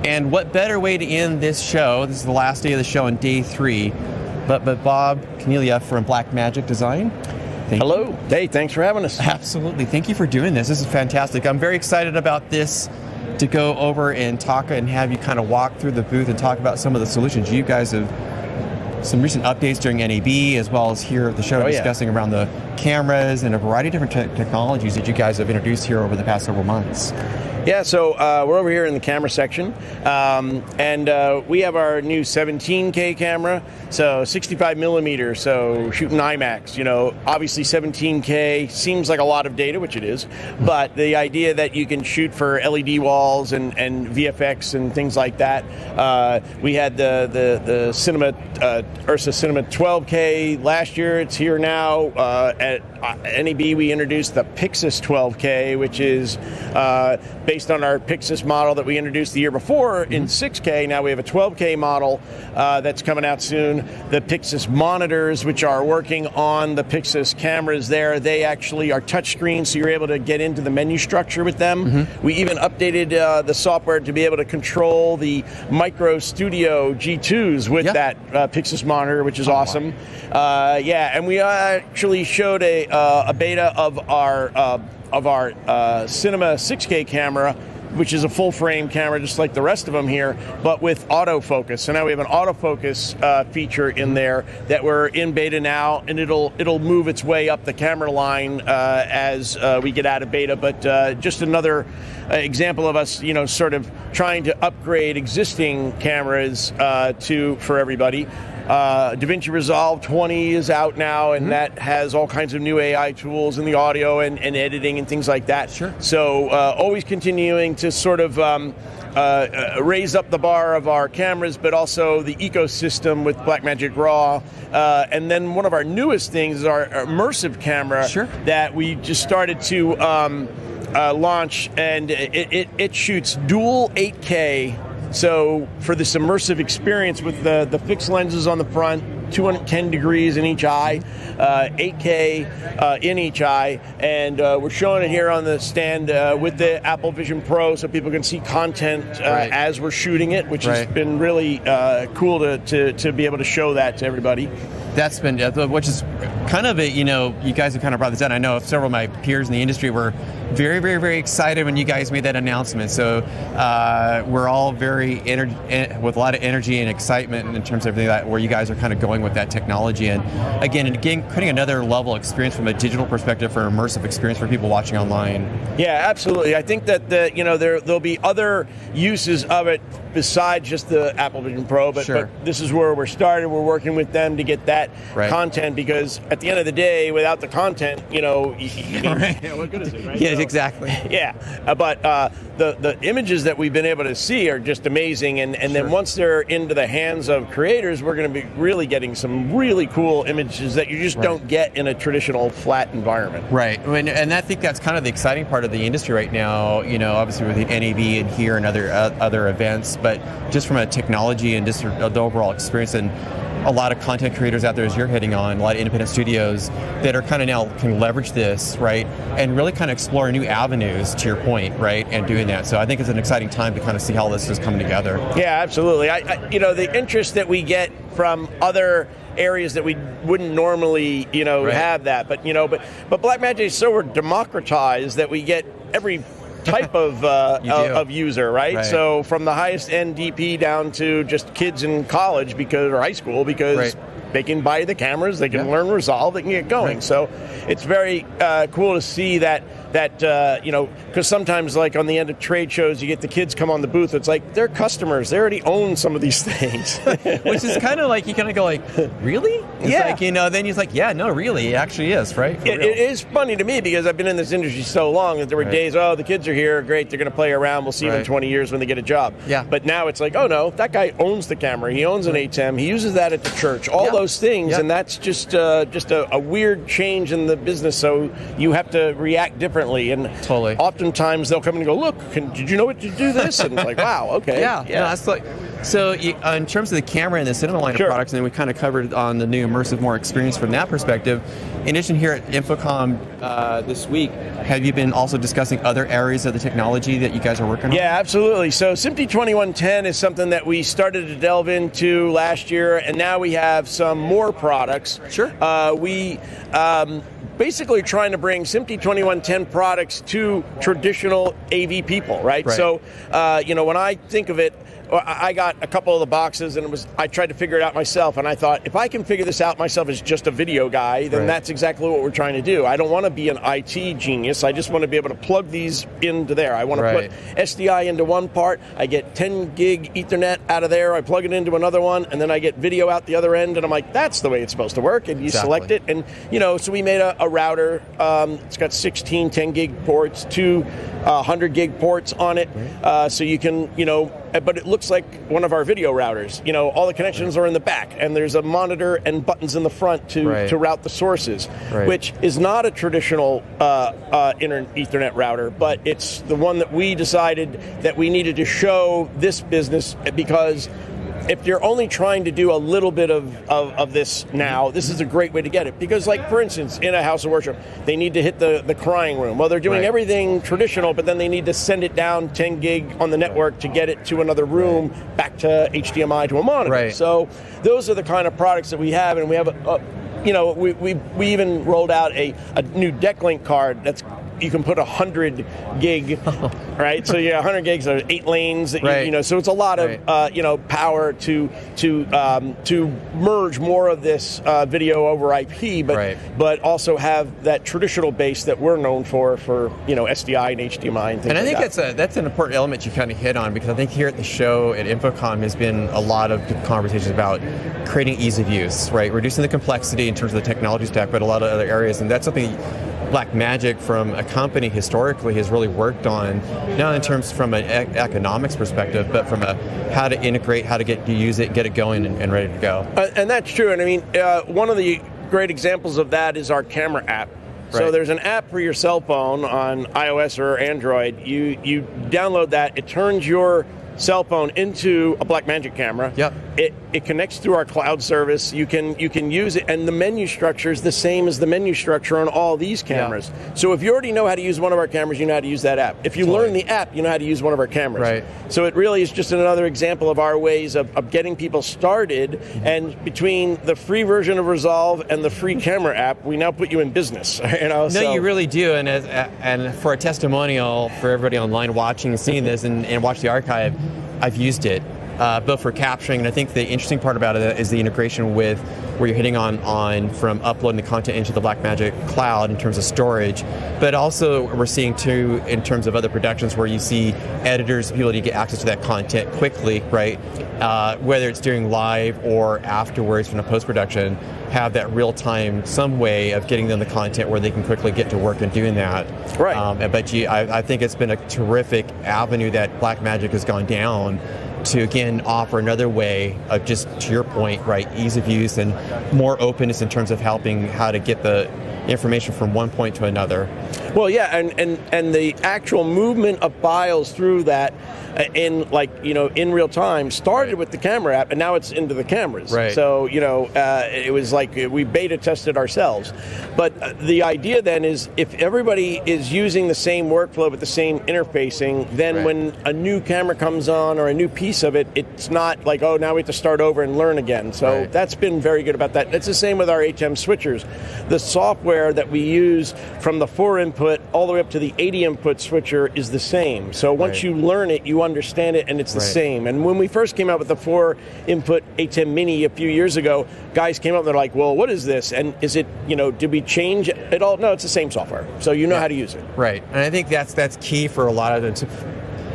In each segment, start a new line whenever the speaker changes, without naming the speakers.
And what better way to end this show? This is the last day of the show on day 3. But Bob Caniglia from Blackmagic Design.
Hello. Hey, thanks for having us.
Absolutely. Thank you for doing this. This is fantastic. I'm very excited about this, to go over and talk and have you kind of walk through the booth and talk about some of the solutions. You guys have some recent updates during NAB, as well as here at the show, discussing around the cameras and a variety of different technologies that you guys have introduced here over the past several months.
Yeah, so we're over here in the camera section, and we have our new 17K camera, so 65 millimeter, so shooting IMAX. You know, obviously 17K seems like a lot of data, which it is, but the idea that you can shoot for LED walls and VFX and things like that. We had the Cinema Ursa Cinema 12K last year. It's here now. At NAB, we introduced the PYXIS 12K, which is based on our PYXIS model that we introduced the year before in 6K. Now we have a 12K model that's coming out soon. The PYXIS monitors, which are working on the PYXIS cameras there, they actually are touchscreen, so you're able to get into the menu structure with them. We even updated the software to be able to control the Micro Studio G2s with that PYXIS monitor, which is awesome. Wow. And we actually showed a beta of our Cinema 6K camera, which is a full frame camera just like the rest of them here, but with autofocus. So now we have an autofocus feature in there that we're in beta now, and it'll move its way up the camera line as we get out of beta. But just another example of us, sort of trying to upgrade existing cameras for everybody. DaVinci Resolve 20 is out now, and that has all kinds of new AI tools in the audio and editing and things like that.
Sure.
So always continuing to sort of raise up the bar of our cameras, but also the ecosystem with Blackmagic Raw. And then one of our newest things is our immersive camera that we just started to launch, and it shoots dual 8K. So for this immersive experience with the fixed lenses on the front, 210 degrees in each eye, 8K in each eye, and we're showing it here on the stand with the Apple Vision Pro, so people can see content as we're shooting it, which has been really cool to be able to show that to everybody.
That's been, which is kind of you guys have kind of brought this out. I know several of my peers in the industry were very, very, very excited when you guys made that announcement. So we're all very with a lot of energy and excitement in terms of everything that where you guys are kind of going with that technology. And again, creating another level experience from a digital perspective for immersive experience for people watching online. Yeah,
absolutely. I think that there'll be other uses of it besides just the Apple Vision Pro, but this is where we're started. We're working with them to get that content, because at the end of the day, without the content, what good is it, right?
Yeah, exactly.
Yeah, but the images that we've been able to see are just amazing, and then once they're into the hands of creators, we're going to be really getting some really cool images that you just don't get in a traditional flat environment.
Right, and I think that's kind of the exciting part of the industry right now, obviously with the NAB and here and other events, but just from a technology and just the overall experience, and a lot of content creators out there, as you're hitting on, a lot of independent studios that are kind of now can leverage this, right, and really kind of explore new avenues, to your point, right, and doing that. So I think it's an exciting time to kind of see how this is coming together.
Yeah, absolutely. The interest that we get from other areas that we wouldn't normally, have that, but Blackmagic is so democratized that we get every type of user, right? So from the highest end DP down to just kids in college or high school, because they can buy the cameras, they can learn Resolve, they can get going. So it's very cool to see that because sometimes, like on the end of trade shows, you get the kids come on the booth. It's like they're customers; they already own some of these things,
which is kind of like you kind of go like, really? It's like, then he's like, yeah, no, really, it actually is, right?
It is funny to me because I've been in this industry so long that there were days, the kids are here, great, they're going to play around. We'll see them in 20 years when they get a job.
Yeah.
But now it's like, oh no, that guy owns the camera. He owns an ATEM. He uses that at the church. All those things, and that's just a weird change in the business. So you have to react differently. And oftentimes they'll come in and go, look, did you know what to do this? And it's like, wow, okay.
No, that's like So in terms of the camera and the cinema line of products, and then we kind of covered on the new immersive, more experience from that perspective. In addition, here at InfoComm this week, have you been also discussing other areas of the technology that you guys are working on?
Yeah, absolutely. So SMPTE 2110 is something that we started to delve into last year, and now we have some more products.
Sure.
We basically trying to bring SMPTE 2110 products to traditional AV people, right? So, when I think of it, I got a couple of the boxes, and I tried to figure it out myself, and I thought, if I can figure this out myself as just a video guy, then that's exactly what we're trying to do. I don't want to be an IT genius. I just want to be able to plug these into there. I want to put SDI into one part. I get 10 gig Ethernet out of there. I plug it into another one, and then I get video out the other end, and I'm like, that's the way it's supposed to work. And you select it, and so we made a router. It's got 16 10 gig ports, 2 100 gig ports on it, so you can, but it looks like one of our video routers. All the connections are in the back, and there's a monitor and buttons in the front to route the sources, which is not a traditional Ethernet router, but it's the one that we decided that we needed to show this business, because if you're only trying to do a little bit of this now, this is a great way to get it. Because, like, for instance, in a house of worship, they need to hit the crying room. Well, they're doing everything traditional, but then they need to send it down 10 gig on the network to get it to another room, back to HDMI to a monitor. So those are the kind of products that we have, and we have we even rolled out a new DeckLink card that's you can put 100 gig, right? So 100 gigs are 8 lanes. That so it's a lot of power to merge more of this video over IP, but also have that traditional base that we're known for SDI and HDMI and things.
And I
think
that's an important element you kind of hit on, because I think here at the show at InfoComm has been a lot of conversations about creating ease of use, right? Reducing the complexity in terms of the technology stack, but a lot of other areas, and that's something Blackmagic from a company historically has really worked on, not in terms from an economics perspective, but from a how to integrate, how to get to use it, get it going and ready to go.
And that's true. And I mean, one of the great examples of that is our camera app. So there's an app for your cell phone on iOS or Android. You download that. It turns your cell phone into a Blackmagic camera. It connects through our cloud service. You can use it, and the menu structure is the same as the menu structure on all these cameras. So if you already know how to use one of our cameras, you know how to use that app. If you learn the app, you know how to use one of our cameras. So it really is just another example of our ways of getting people started. And between the free version of Resolve and the free camera app, we now put you in business.
No, you really do. And for a testimonial for everybody online watching and seeing this and watch the archive, I've used it. Both for capturing, and I think the interesting part about it is the integration with where you're hitting on from uploading the content into the Blackmagic cloud in terms of storage, but also we're seeing too in terms of other productions where you see editors, people to get access to that content quickly, right? Whether it's during live or afterwards from the post-production, have that real-time, some way of getting them the content where they can quickly get to work and doing that. But I think it's been a terrific avenue that Blackmagic has gone down to, again, offer another way of, just to your point, ease of use and more openness in terms of helping how to get the information from one point to another.
Well, yeah, and the actual movement of files through that in real time started with the camera app, and now it's into the cameras. So it was like we beta tested ourselves. But the idea then is, if everybody is using the same workflow with the same interfacing, then when a new camera comes on or a new piece of it, it's not like, oh, now we have to start over and learn again. So that's been very good about that. It's the same with our HM switchers. The software that we use from the 4 input all the way up to the 80 input switcher is the same. So once you learn it, you understand it, and it's the same. And when we first came out with the 4 input HM Mini a few years ago, guys came up and they're like, well, what is this? And is it, did we change it all? No, it's the same software. So you know how to use it.
And I think that's key for a lot of them,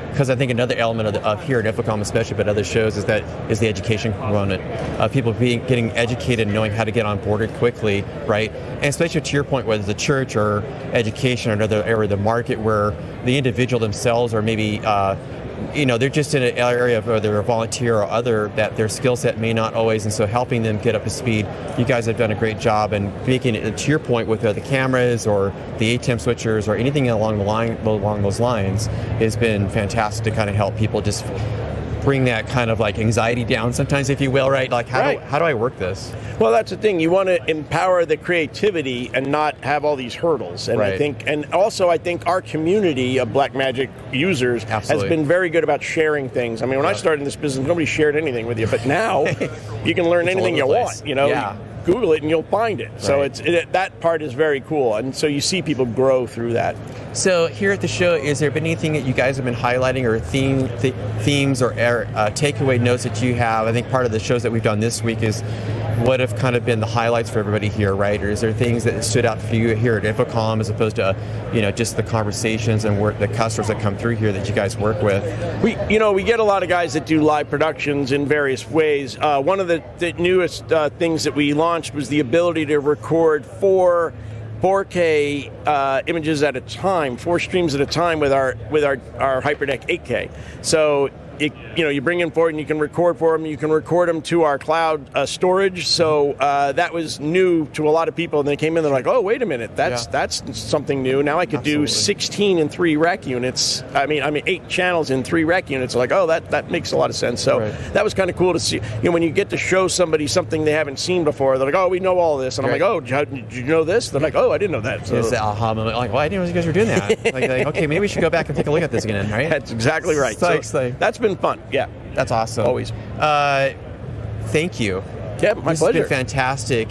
because I think another element of here at InfoComm, especially, but other shows, is the education component of people getting educated and knowing how to get on board quickly, And especially to your point, whether it's a church or education or another area of the market where the individual themselves are maybe they're just in an area of whether they're a volunteer or other, that their skill set may not always, and so helping them get up to speed. You guys have done a great job, and making it, to your point, with the cameras or the ATEM switchers or anything along those lines, has been fantastic to kind of help people just bring that kind of like anxiety down sometimes, if you will, right? Like how do I work this?
Well, that's the thing. You want to empower the creativity and not have all these hurdles. And I think our community of Blackmagic users has been very good about sharing things. I mean, when I started in this business, nobody shared anything with you, but now you can learn anything you want. You know, you Google it and you'll find it. So that part is very cool, and so you see people grow through that.
So here at the show, is there been anything that you guys have been highlighting, or themes or takeaway notes that you have? I think part of the shows that we've done this week is what have kind of been the highlights for everybody here, right? Or is there things that stood out for you here at InfoComm as opposed to, just the conversations and the customers that come through here that you guys work with?
We get a lot of guys that do live productions in various ways. One of the newest things that we launched was the ability to record 4K images at a time, 4 streams at a time with our HyperDeck 8K. So you bring in 4 and you can record for them. You can record them to our cloud storage. So that was new to a lot of people, and they came in. They're like, "Oh, wait a minute, that's something new. Now I could do 16 in 3 rec units. I mean 8 channels in 3 rec units." Like, oh, that makes a lot of sense. So that was kind of cool to see. When you get to show somebody something they haven't seen before, they're like, "Oh, we know all this," and I'm like, "Oh, did you know this?" They're like, "Oh, I didn't know that." So
it's the aha moment. Like, well, I didn't know you guys were doing that. like, okay, maybe we should go back and take a look at this again, right?
That's exactly right. So that's been fun. Yeah.
That's awesome.
Always.
Thank you.
Yeah, my pleasure.
This has been fantastic.